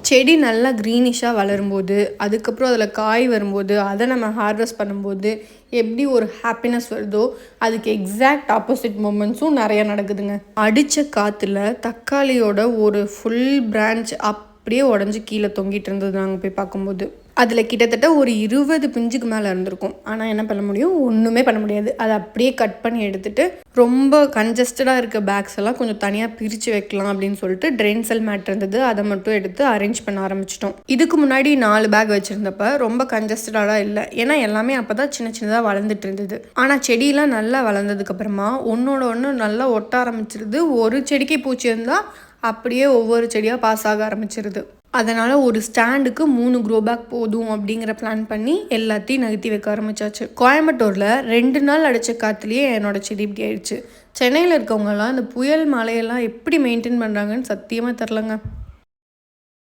செடி நல்லா க்ரீனிஷாக வளரும்போது, அதுக்கப்புறம் அதில் காய் வரும்போது, அதை நம்ம ஹார்வெஸ்ட் பண்ணும்போது எப்படி ஒரு ஹாப்பினஸ் வருதோ, அதுக்கு எக்ஸாக்ட் ஆப்போசிட் மூமெண்ட்ஸும் நிறையா நடக்குதுங்க. அடித்த காற்றுல தக்காளியோட ஒரு ஃபுல் பிரான்ச் அப்படியே உடஞ்சி கீழே தொங்கிட்டு இருந்தது நாங்கள் போய் பார்க்கும்போது. அதில் கிட்டத்தட்ட ஒரு 20 பிஞ்சுக்கு மேலே இருந்திருக்கும். ஆனால் என்ன பண்ண முடியும்? ஒன்றுமே பண்ண முடியாது. அதை அப்படியே கட் பண்ணி எடுத்துகிட்டு ரொம்ப கன்ஜஸ்டடாக இருக்க பேக்ஸ் எல்லாம் கொஞ்சம் தனியாக பிரித்து வைக்கலாம் அப்படின்னு சொல்லிட்டு ட்ரெயின் செல் மேட் இருந்தது, அதை மட்டும் எடுத்து அரேஞ்ச் பண்ண ஆரம்பிச்சிட்டோம். இதுக்கு முன்னாடி 4 பேக் வச்சுருந்தப்ப ரொம்ப கன்ஜஸ்டடாக இல்லை, ஏன்னா எல்லாமே அப்போ தான் சின்ன சின்னதாக வளர்ந்துட்டு இருந்தது. ஆனால் செடியெலாம் நல்லா வளர்ந்ததுக்கப்புறமா ஒன்றோட ஒன்று நல்லா ஒட்ட ஆரம்பிச்சிருது. ஒரு செடிக்கு பூச்சி இருந்தால் அப்படியே ஒவ்வொரு செடியாக பாஸ் ஆக ஆரம்பிச்சிருது. அதனால் ஒரு ஸ்டாண்டுக்கு 3 க்ரோ பேக் போதும் அப்படிங்கிற பிளான் பண்ணி எல்லாத்தையும் நகர்த்தி வைக்க ஆரம்பிச்சாச்சு. கோயம்புத்தூரில் 2 நாள் அடித்த காற்றுலேயே என்னோடய செடி இப்படி ஆயிடுச்சு. சென்னையில் இருக்கவங்கலாம் இந்த புயல் மழையெல்லாம் எப்படி மெயின்டைன் பண்ணுறாங்கன்னு சத்தியமாக தெரிலங்க.